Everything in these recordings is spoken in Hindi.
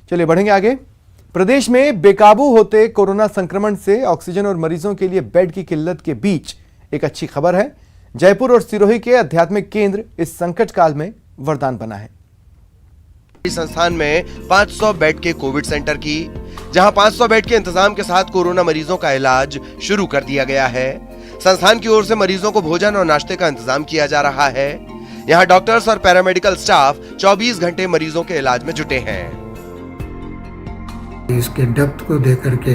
चलिए बढ़ेंगे आगे। प्रदेश में बेकाबू होते कोरोना संक्रमण से ऑक्सीजन और मरीजों के लिए बेड की किल्लत के बीच एक अच्छी खबर है। जयपुर और सिरोही के आध्यात्मिक केंद्र इस संकट काल में वरदान बना है। संस्थान में 500 बेड के कोविड सेंटर की, जहां 500 बेड के इंतजाम के साथ कोरोना मरीजों का इलाज शुरू कर दिया गया है। संस्थान की ओर से मरीजों को भोजन और नाश्ते का इंतजाम किया जा रहा है। यहां डॉक्टर्स और पैरामेडिकल स्टाफ 24 घंटे मरीजों के इलाज में जुटे हैं। इसके डेप्थ को देख करके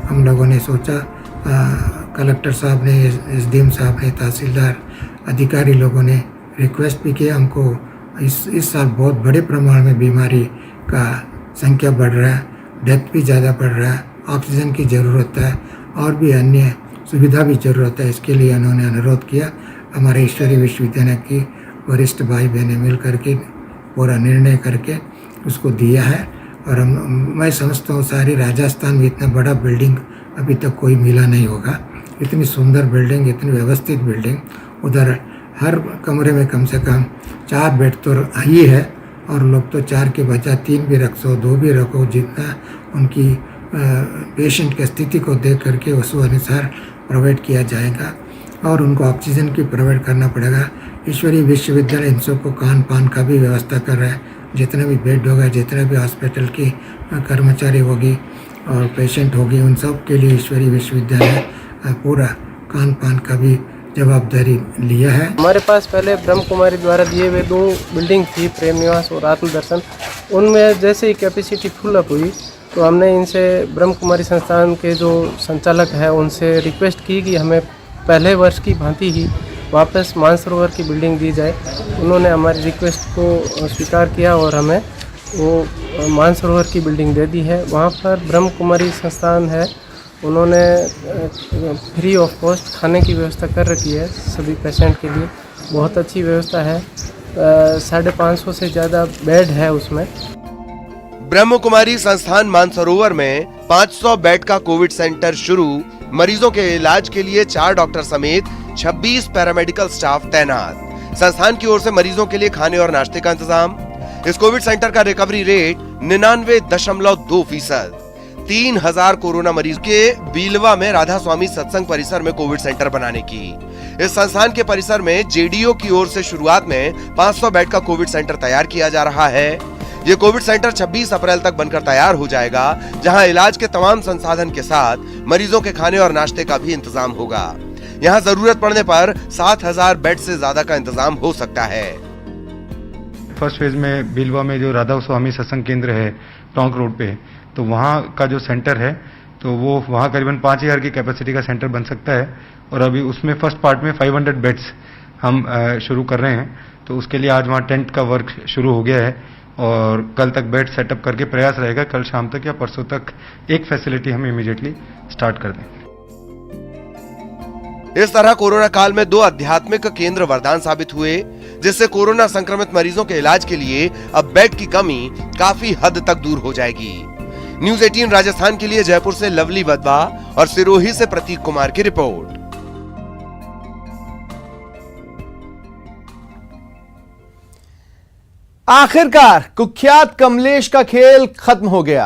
हम लोगों ने सोचा, कलेक्टर साहब ने, एसडीएम साहब ने, तहसीलदार अधिकारी लोगों ने रिक्वेस्ट भी किया। हमको इस साल बहुत बड़े प्रमाण में बीमारी का संख्या बढ़ रहा है, डेथ भी ज़्यादा बढ़ रहा है, ऑक्सीजन की ज़रूरत है और भी अन्य सुविधा भी ज़रूरत है। इसके लिए उन्होंने अनुरोध किया। हमारे ईश्वरी विश्वविद्यालय की वरिष्ठ भाई बहनें मिल करके पूरा निर्णय करके उसको दिया है। और मैं समझता हूँ सारी राजस्थान में इतना बड़ा बिल्डिंग अभी तक कोई मिला नहीं होगा। इतनी सुंदर बिल्डिंग, इतनी व्यवस्थित बिल्डिंग, उधर हर कमरे में कम से कम 4 बेड तो ही है और लोग तो 4 के बजाय 3 भी रख सो, 2 भी रखो, जितना उनकी पेशेंट की स्थिति को देख करके उस अनुसार प्रोवाइड किया जाएगा और उनको ऑक्सीजन की प्रोवाइड करना पड़ेगा। ईश्वरी विश्वविद्यालय इन सबको खान पान का भी व्यवस्था कर रहा है। जितने भी बेड होगा, जितने भी हॉस्पिटल की कर्मचारी होगी और पेशेंट होगी, उन सब के लिए ईश्वरी विश्वविद्यालय पूरा खान पान का भी जवाबदारी लिया है। हमारे पास पहले ब्रह्म कुमारी द्वारा दिए हुए 2 बिल्डिंग थी, प्रेम निवास और आत्मदर्शन। उनमें जैसे ही कैपेसिटी फुल अप हुई तो हमने इनसे, ब्रह्म कुमारी संस्थान के जो संचालक हैं, उनसे रिक्वेस्ट की कि हमें पहले वर्ष की भांति ही वापस मानसरोवर की बिल्डिंग दी जाए। उन्होंने हमारी रिक्वेस्ट को स्वीकार किया और हमें वो मानसरोवर की बिल्डिंग दे दी है। वहाँ पर ब्रह्म कुमारी संस्थान है, उन्होंने फ्री ऑफ कॉस्ट खाने की व्यवस्था कर रखी है सभी पेशेंट के लिए। बहुत अच्छी व्यवस्था है। 550 से ज़्यादा बेड है उसमें। ब्रह्म कुमारी संस्थान मानसरोवर में 500 बेड का कोविड सेंटर शुरू। मरीजों के इलाज के लिए 4 डॉक्टर समेत 26 पैरामेडिकल स्टाफ तैनात। संस्थान की ओर से मरीजों के लिए खाने और नाश्ते का इंतजाम। इस कोविड सेंटर का रिकवरी रेट 99.2%। 3000 कोरोना मरीज के बीलवा में राधा स्वामी सत्संग परिसर में कोविड सेंटर बनाने की। इस संस्थान के परिसर में जेडीओ की ओर से शुरुआत में 500 बेड का कोविड सेंटर तैयार किया जा रहा है। ये कोविड सेंटर 26 अप्रैल तक बनकर तैयार हो जाएगा, जहां इलाज के तमाम संसाधन के साथ मरीजों के खाने और नाश्ते का भी इंतजाम होगा। यहां जरूरत पड़ने पर 7000 बेड से ज्यादा का इंतजाम हो सकता है। फर्स्ट फेज में बिलवा में जो राधा स्वामी सत्संग केंद्र है टोंक रोड पे, तो वहाँ का जो सेंटर है तो वो वहाँ करीबन 5000 की कैपेसिटी का सेंटर बन सकता है। और अभी उसमें फर्स्ट पार्ट में 500 बेड्स हम शुरू कर रहे हैं। तो उसके लिए आज वहाँ टेंट का वर्क शुरू हो गया है और कल तक बेड सेटअप करके प्रयास रहेगा कल शाम तक या परसों तक एक फैसिलिटी हम इमीडिएटली स्टार्ट कर दें। इस तरह कोरोना काल में 2 आध्यात्मिक केंद्र वरदान साबित हुए, जिससे कोरोना संक्रमित मरीजों के इलाज के लिए अब बेड की कमी काफी हद तक दूर हो जाएगी। न्यूज़ 18 राजस्थान के लिए जयपुर से लवली वधवा और सिरोही से प्रतीक कुमार की रिपोर्ट। आखिरकार कुख्यात कमलेश का खेल खत्म हो गया।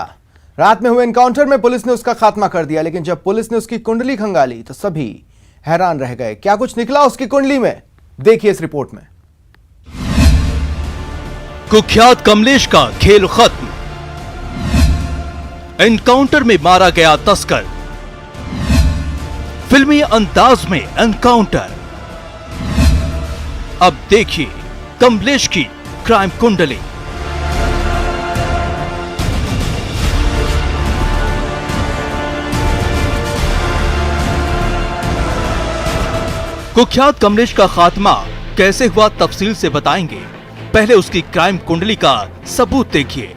रात में हुए एनकाउंटर में पुलिस ने उसका खात्मा कर दिया, लेकिन जब पुलिस ने उसकी कुंडली खंगाली तो सभी हैरान रह गए। क्या कुछ निकला उसकी कुंडली में, देखिए इस रिपोर्ट में। कुख्यात कमलेश का खेल खत्म। एनकाउंटर में मारा गया तस्कर। फिल्मी अंदाज में एनकाउंटर। अब देखिए कमलेश की क्राइम कुंडली। कुख्यात कमलेश का खात्मा कैसे हुआ तफसील से बताएंगे। पहले उसकी क्राइम कुंडली का सबूत देखिए।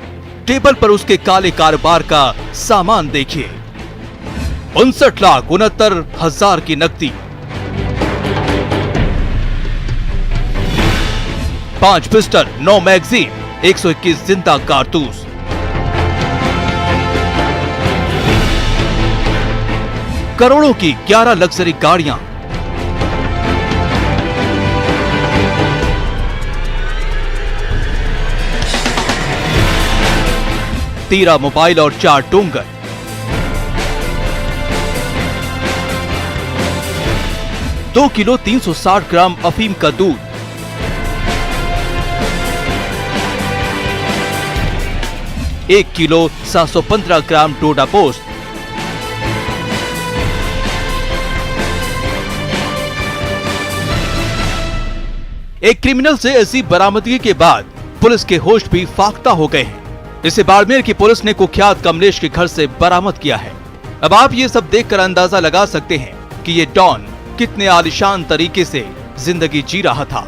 टेबल पर उसके काले कारोबार का सामान देखिए। 59,69,000 की नकदी, 5 पिस्टल, 9 मैगजीन, 121 जिंदा कारतूस। करोड़ों की 11 लग्जरी गाड़ियां, 13 मोबाइल और 4 डोंगर। दो किलो 360 ग्राम अफीम का दूध, एक किलो 715 ग्राम डोडा पोस्त, एक क्रिमिनल से ऐसी बरामदगी के बाद पुलिस के होश भी फाख्ता हो गए हैं। इसे बाड़मेर की पुलिस ने कुख्यात कमलेश के घर से बरामद किया है। अब आप ये सब देखकर अंदाजा लगा सकते हैं कि ये डॉन कितने आलिशान तरीके से जिंदगी जी रहा था।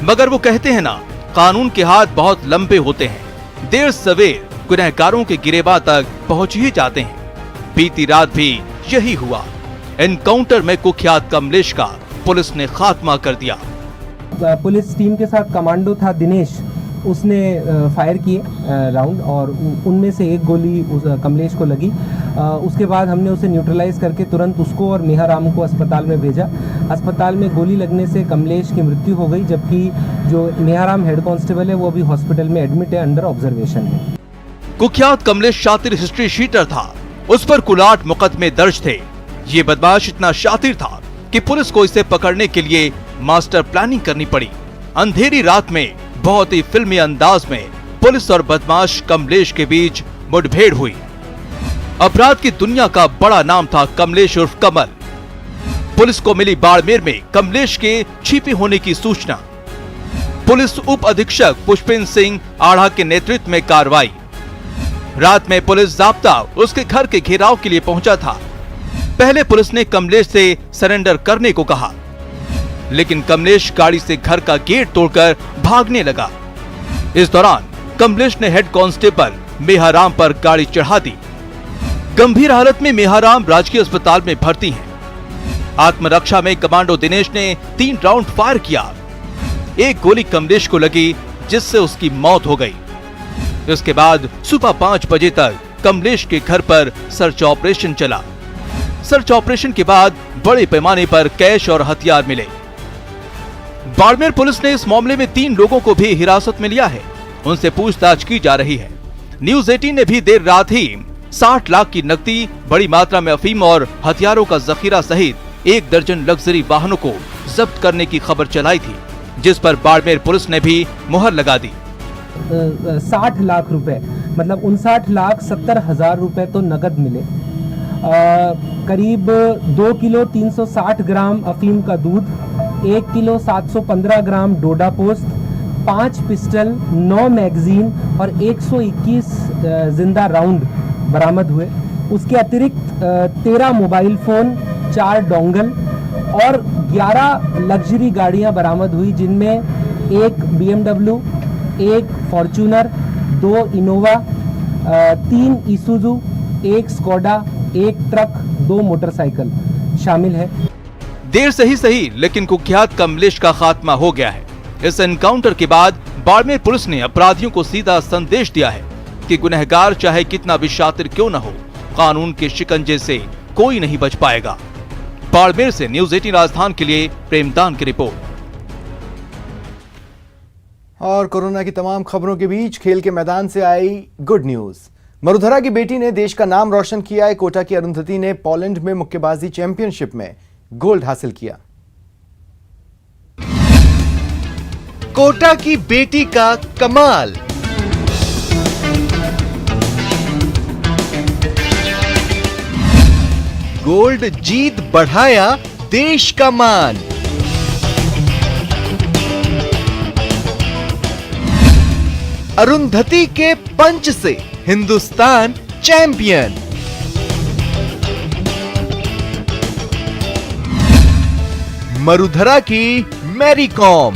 मगर वो कहते हैं ना, कानून के हाथ बहुत लंबे होते हैं, देर सवेर गुनहगारों के गिरेबान तक पहुंच ही जाते हैं। बीती रात भी यही हुआ। एनकाउंटर में कुख्यात कमलेश का पुलिस ने खात्मा कर दिया। पुलिस टीम के साथ कमांडो था दिनेश, उसने फायर किए राउंड और उनमें से एक गोली उस कमलेश को लगी। उसके बाद हमने उसे न्यूट्रलाइज करके तुरंत उसको और मेहराम को अस्पताल में भेजा। अस्पताल में गोली लगने से कमलेश की मृत्यु हो गई, जबकि जो मेहराम हेड कांस्टेबल है वो अभी हॉस्पिटल में एडमिट है, अंडर ऑब्जर्वेशन है। कुख्यात कमलेश शातिर हिस्ट्री शीटर था, उस पर कुल 8 मुकदमे दर्ज थे। ये बदमाश इतना शातिर था कि पुलिस को इसे पकड़ने के लिए मास्टर प्लानिंग करनी पड़ी। अंधेरी रात में बहुत ही फिल्मी अंदाज में पुलिस और बदमाश कमलेश के बीच मुठभेड़ हुई। अपराध की दुनिया का बड़ा नाम था कमलेश उर्फ कमल। पुलिस को मिली बाड़मेर में कमलेश के छिपे होने की सूचना। पुलिस उप अधीक्षक पुष्पेंद्र सिंह आढ़ा के नेतृत्व में कार्रवाई। रात में पुलिस जाब्ता उसके घर के घेराव के लिए पहुंचा था। पहले पुलिस ने कमलेश से सरेंडर करने को कहा, लेकिन कमलेश गाड़ी से घर का गेट तोड़कर भागने लगा। इस दौरान कमलेश ने हेड कांस्टेबल मेहराम पर गाड़ी चढ़ा दी। गंभीर हालत में मेहराम राजकीय अस्पताल में भर्ती हैं। आत्मरक्षा में कमांडो दिनेश ने 3 राउंड फायर किया। एक गोली कमलेश को लगी, जिससे उसकी मौत हो गई। इसके बाद सुबह 5 बजे तक कमलेश के घर पर सर्च ऑपरेशन चला। सर्च ऑपरेशन के बाद बड़े पैमाने पर कैश और हथियार मिले। बाड़मेर पुलिस ने इस मामले में 3 लोगों को भी हिरासत में लिया है। उनसे पूछताछ की जा रही है। न्यूज 18 ने भी देर रात ही 60 लाख की नकदी, बड़ी मात्रा में अफीम और हथियारों का जखीरा सहित 1 दर्जन लग्जरी वाहनों को जब्त करने की खबर चलाई थी, जिस पर बाड़मेर पुलिस ने भी मुहर लगा दी। 60 लाख रुपए, मतलब 59,70,000 रुपए तो नगद मिले। करीब 2 किलो 360 ग्राम अफीम का दूध, 1 किलो 715 ग्राम डोडा पोस्त, 5 पिस्टल, 9 मैगजीन और 121 जिंदा राउंड बरामद हुए। उसके अतिरिक्त 13 मोबाइल फोन, 4 डोंगल और 11 लग्जरी गाड़ियां बरामद हुई, जिनमें एक BMW, 1 Fortuner, 2 Innova, 3 Isuzu, 1 Skoda, 1 truck, 2 motorcycle शामिल है। देर से ही सही, लेकिन कुख्यात कमलेश का खात्मा हो गया है। इस एनकाउंटर के बाद बाड़मेर पुलिस ने अपराधियों को सीधा संदेश दिया है कि गुनहगार चाहे कितना भी शातिर क्यों न हो, कानून के शिकंजे से कोई नहीं बच पाएगा। बाड़मेर से न्यूज 18 राजस्थान के लिए प्रेमदान की रिपोर्ट। और कोरोना की तमाम खबरों के बीच खेल के मैदान से आई गुड न्यूज। मरुधरा की बेटी ने देश का नाम रोशन किया है। कोटा की अरुंधति ने पोलैंड में मुक्केबाजी चैंपियनशिप में गोल्ड हासिल किया। कोटा की बेटी का कमाल। गोल्ड जीत बढ़ाया देश का मान। अरुंधति के पंच से हिंदुस्तान चैंपियन। मरुधरा की मैरी कॉम।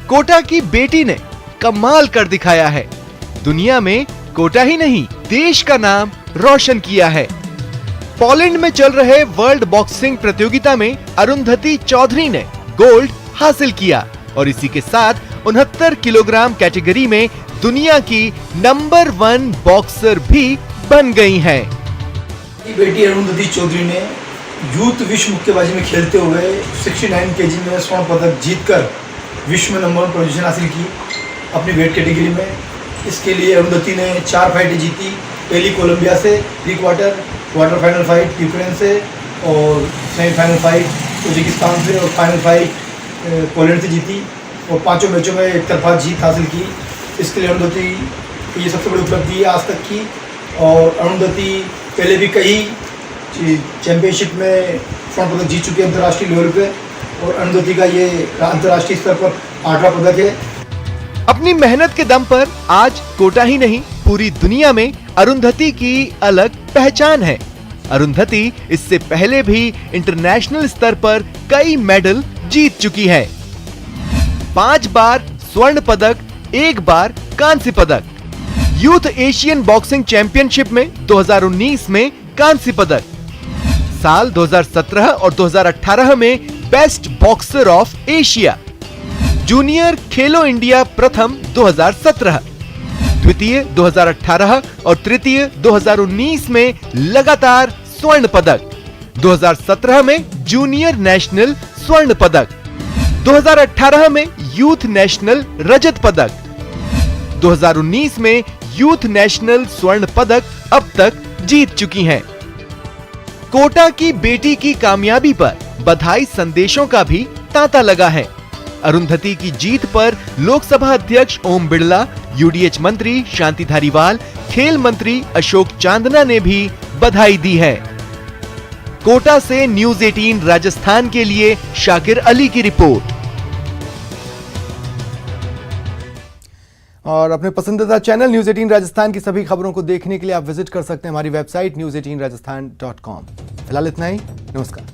कोटा की बेटी ने कमाल कर दिखाया है। दुनिया में कोटा ही नहीं, देश का नाम रोशन किया है। पोलैंड में चल रहे वर्ल्ड बॉक्सिंग प्रतियोगिता में अरुंधति चौधरी ने गोल्ड हासिल किया और इसी के साथ 69 किलोग्राम कैटेगरी में दुनिया की नंबर 1 बॉक्सर भी बन गई हैं। बेटी अरुंधति चौधरी ने यूथ विश्व मुक्केबाजी में खेलते हुए 69 केजी में स्वर्ण पदक जीतकर विश्व में नंबर 1 पोजीशन हासिल की अपनी वेट कैटेगरी में। इसके लिए अरुंधति ने 4 फाइटें जीती, पहली कोलंबिया से pre quarter final fight Ukraine से और सेमीफाइनल फाइट उज्बेकिस्तान से और फाइनल फाइट पोलैंड से जीती और 5 मैचों में एक तरफा जीत हासिल की। इसके लिए अरुंधति की ये सबसे बड़ी उपलब्धि है आज तक की। और अरुंधति पहले भी कई चैंपियनशिप में स्वर्ण पदक जीत चुके हैं अंतर्राष्ट्रीय लेवल पे और अरुंधति का ये अंतर्राष्ट्रीय स्तर पर 8वां पदक है। अपनी मेहनत के दम पर आज कोटा ही नहीं पूरी दुनिया में अरुंधति की अलग पहचान है। अरुंधति इससे पहले भी इंटरनेशनल स्तर पर कई मेडल जीत चुकी है। 5 बार स्वर्ण पदक, 1 बार कांस्य पदक। यूथ एशियन बॉक्सिंग चैंपियनशिप में 2019 में कांस्य पदक। साल 2017 और 2018 में best boxer of Asia. Junior Khelo India प्रथम 2017, द्वितीय 2018 और तृतीय 2019 में लगातार स्वर्ण पदक। 2017 में जूनियर नेशनल स्वर्ण पदक, 2018 में यूथ नेशनल रजत पदक, 2019 में यूथ नेशनल स्वर्ण पदक अब तक जीत चुकी हैं। कोटा की बेटी की कामयाबी पर बधाई संदेशों का भी तांता लगा है। अरुंधति की जीत पर लोकसभा अध्यक्ष ओम बिड़ला, यूडीएच मंत्री शांति धारीवाल, खेल मंत्री अशोक चांदना ने भी बधाई दी है। कोटा से न्यूज़ 18 राजस्थान के लिए शाकिर अली की रिपोर्ट। और अपने पसंदीदा चैनल न्यूज़ 18 राजस्थान की सभी खबरों को देखने के लिए आप विजिट कर सकते हैं हमारी वेबसाइट news18rajasthan.com। फिलहाल इतना ही, नमस्कार।